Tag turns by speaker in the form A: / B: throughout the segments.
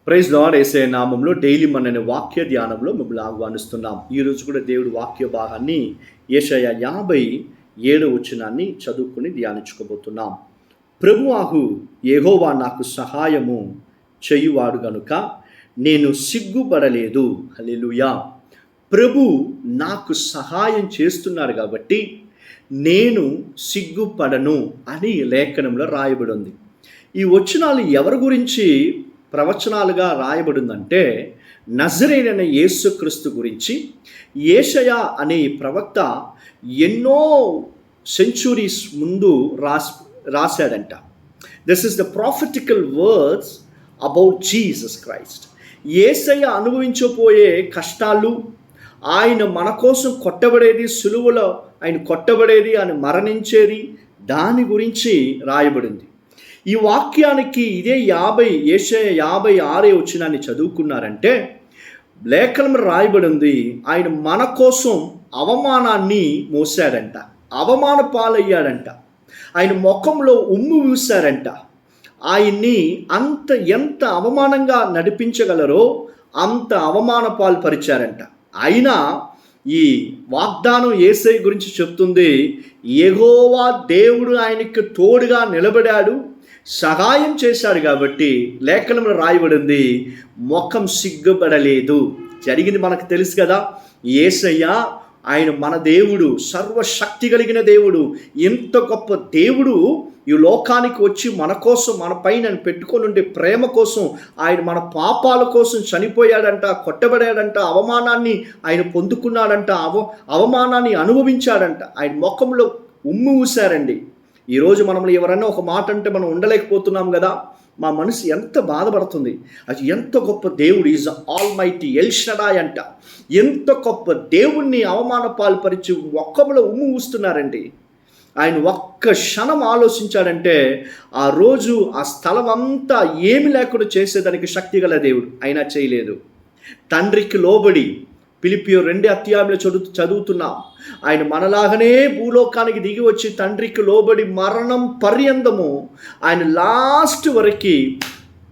A: Praise lord. యేసయ్య నామంలో daily మన వాక్య ధ్యానంలో మిమ్మల్ని ఆహ్వానిస్తున్నాం. ఈరోజు కూడా దేవుడి వాక్య భాగాన్ని యెషయా 57 చదువుకుని ధ్యానించుకోబోతున్నాం. ప్రభువాహు యెహోవా నాకు సహాయము చేయువాడు గనుక నేను సిగ్గుపడలేదు. హల్లెలూయా. ప్రభు నాకు సహాయం చేస్తున్నాడు కాబట్టి నేను సిగ్గుపడను అని లేఖనంలో రాయబడి ఉంది. ఈ వచనాలు ఎవరి గురించి ప్రవచనాలుగా రాయబడిందంటే నజరేయుడైన యేసుక్రీస్తు గురించి. యెషయా అనే ప్రవక్త ఎన్నో సెంచురీస్ ముందు రాశాడంట. This is the prophetical words about Jesus Christ. Yesayya అనుభవించబోయే కష్టాలు, ఆయన మన కోసం కొట్టబడేది, సిలువలో ఆయన కొట్టబడేది, ఆయన మరణించేది, దాని గురించి రాయబడింది. ఈ వాక్యానికి ఇదే యెషయా 56 చదువుకున్నారంటే లేఖనం రాయబడింది. ఆయన మన కోసం అవమానాన్ని మోసాడంట, అవమాన పాలయ్యాడంట, ఆయన ముఖంలో ఉమ్ము చూశారంట. ఆయన్ని ఎంత అవమానంగా నడిపించగలరో అంత అవమాన పాల్పరిచారంట. అయినా ఈ వాగ్దానం యేసయ్య గురించి చెప్తుంది. యెహోవా దేవుడు ఆయనకు తోడుగా నిలబడాడు, సహాయం చేశాడు కాబట్టి లేఖనంలో రాయబడింది ముఖం సిగ్గుపడలేదు. జరిగింది మనకు తెలుసు కదా. యేసయ్య ఆయన మన దేవుడు, సర్వశక్తి కలిగిన దేవుడు, ఎంత గొప్ప దేవుడు ఈ లోకానికి వచ్చి మన కోసం, మన పైన పెట్టుకొని ఉండే ప్రేమ కోసం ఆయన మన పాపాల కోసం చనిపోయాడంట, కొట్టబడాడంట, అవమానాన్ని ఆయన పొందుకున్నాడంట, అవమానాన్ని అనుభవించాడంట. ఆయన ముఖంలో ఉమ్ము ఊశారండి. ఈరోజు మనల్ని ఎవరన్నా ఒక మాట అంటే మనం ఉండలేకపోతున్నాం కదా. మా మనసు ఎంత బాధపడుతుంది. అది ఎంత గొప్ప దేవుడు, is all mighty L Shaddai అంట. ఎంత గొప్ప దేవుణ్ణి అవమాన పాల్పరిచి ఒక్కములో ఉమ్ము ఊస్తున్నారండి. ఆయన ఒక్క క్షణం ఆలోచించాడంటే ఆ రోజు ఆ స్థలం అంతా ఏమి లేకుండా చేసేదానికి శక్తి గల దేవుడు. అయినా చేయలేదు. తండ్రికి లోబడి ఫిలిప్పీయుల 2 చదువుతున్నాం. ఆయన మనలాగనే భూలోకానికి దిగి వచ్చి తండ్రికి లోబడి మరణం పర్యంతము ఆయన లాస్ట్ వరకు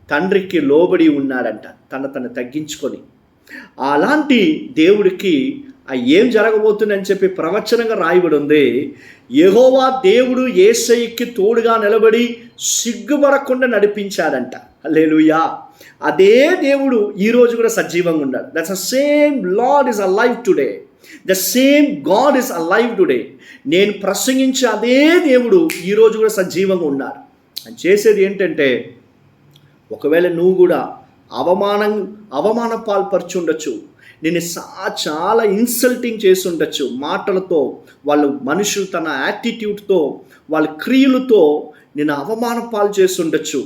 A: తండ్రికి లోబడి ఉన్నాడంట, తను తగ్గించుకొని. అలాంటి దేవుడికి ఏం జరగబోతుందని చెప్పి ప్రవచనంగా రాయబడి ఉంది. యెహోవా దేవుడు యేసయ్యకి తోడుగా నిలబడి సిగ్గుపడకుండా నడిపించాడంట. హల్లెలూయా. అదే దేవుడు ఈరోజు కూడా సజీవంగా ఉన్నాడు. That's the same lord is alive today. The same God is alive today. నేను ప్రసంగించే అదే దేవుడు ఈరోజు కూడా సజీవంగా ఉన్నాడు. అని చేసేది ఏంటంటే, ఒకవేళ నువ్వు కూడా అవమాన పాల్పరిచి ఉండొచ్చు, నేను చాలా ఇన్సల్టింగ్ చేసి ఉండొచ్చు మాటలతో, వాళ్ళు మనుషులు తన యాటిట్యూడ్తో, వాళ్ళ క్రియలతో నేను అవమాన పాలు చేసి ఉండొచ్చు,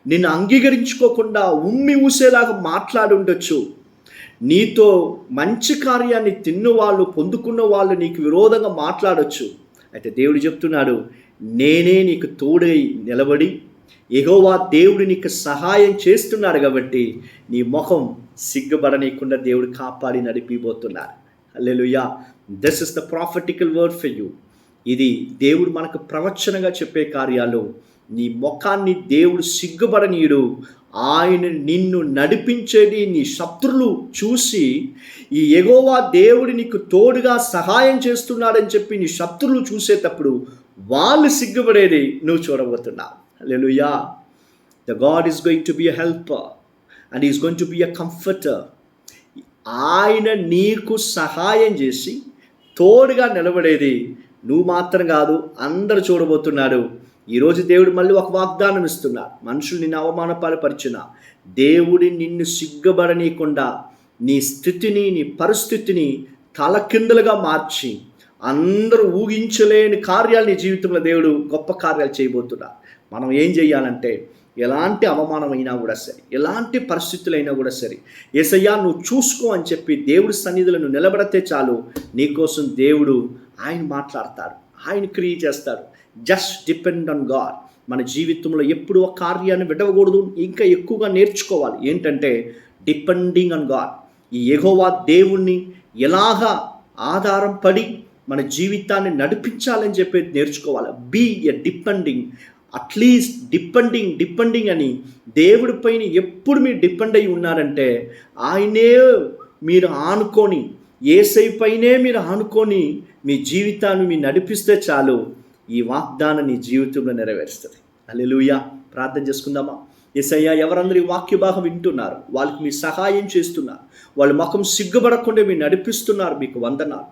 A: నిన్ను అంగీకరించుకోకుండా ఉమ్మి ఊసేలాగా మాట్లాడి ఉండొచ్చు, నీతో మంచి కార్యాన్ని తిన్నవాళ్ళు, పొందుకున్న వాళ్ళు నీకు విరోధంగా మాట్లాడొచ్చు. అయితే దేవుడు చెప్తున్నాడు, నేనే నీకు తోడై నిలబడి యెహోవా దేవుడు నీకు సహాయం చేస్తున్నాడు కాబట్టి నీ ముఖం సిగ్గుపడనీయకుండా దేవుడు కాపాడి నడిపిపోతున్నారు. Hallelujah. This is the prophetical word for you. ఇది దేవుడు మనకు ప్రవచనగా చెప్పే కార్యాలు. నీ ముఖాన్ని దేవుడు సిగ్గుపడనీయుడు. ఆయన నిన్ను నడిపించేది నీ శత్రులు చూసి, ఈ యెహోవా దేవుడు నీకు తోడుగా సహాయం చేస్తున్నాడని చెప్పి నీ శత్రులు చూసేటప్పుడు వాళ్ళు సిగ్గుపడేది నువ్వు చూడబోతున్నావు. Hallelujah. The God is going to be a helper and is going to be a comforter. ఆయన నీకు సహాయం చేసి తోడుగా నిలబడేది నువ్వు మాత్రం కాదు, అందరూ చూడబోతున్నాడు. ఈరోజు దేవుడు మళ్ళీ ఒక వాగ్దానం ఇస్తున్నాడు. మనుషులు నిన్ను అవమానపరిచిన దేవుడి నిన్ను సిగ్గుపడనీయకుండా నీ స్థితిని, నీ పరిస్థితిని తలకిందులుగా మార్చి అందరూ ఊహించలేని కార్యాలు నీ జీవితంలో దేవుడు గొప్ప కార్యాలు చేయబోతున్నాడు. మనం ఏం చేయాలంటే, ఎలాంటి అవమానమైనా కూడా సరే, ఎలాంటి పరిస్థితులైనా కూడా సరే, యేసయ్యా నువ్వు చూసుకో అని చెప్పి దేవుడి సన్నిధిలో నువ్వు నిలబడితే చాలు, నీకోసం దేవుడు ఆయన మాట్లాడతాడు, ఆయన క్రియ చేస్తాడు. Just depend on God. మన జీవితంలో ఎప్పుడు ఒక కార్యాన్ని విడవకూడదు, ఇంకా ఎక్కువగా నేర్చుకోవాలి. ఏంటంటే డిపెండింగ్ ఆన్ గాడ్. ఈ యెహోవా దేవుణ్ణి ఎలాగా ఆధారం పడి మన జీవితాన్ని నడిపించాలని చెప్పి నేర్చుకోవాలి. Be a depending at least depending అని దేవుడి పైన ఎప్పుడు మీరు డిపెండ్ అయి ఉన్నారంటే, ఆయనే మీరు ఆనుకొని, యేసయ్య పైనే మీరు ఆనుకొని మీ జీవితాన్ని మీరు నడిపిస్తే చాలు, ఈ వాగ్దానం నీ జీవితంలో నెరవేరుస్తుంది. హల్లెలూయా. ప్రార్థన చేసుకుందామా? యేసయ్యా, ఎవరందరూ ఈ వాక్య భాగం వింటున్నారు, వాళ్ళకి మీరు సహాయం చేస్తున్నారు, వాళ్ళ ముఖం సిగ్గుపడకుండా మీరు నడిపిస్తున్నారు, మీకు వందనాలు.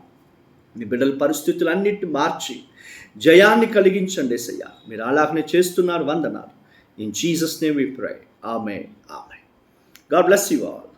A: మీ బిడ్డల పరిస్థితులన్నిటిని మార్చి జయాన్ని కలిగించండి యేసయ్యా. మీరు అలాగనే చేస్తున్నారు, వందనాలు. In Jesus name we pray. Amen. God bless you all.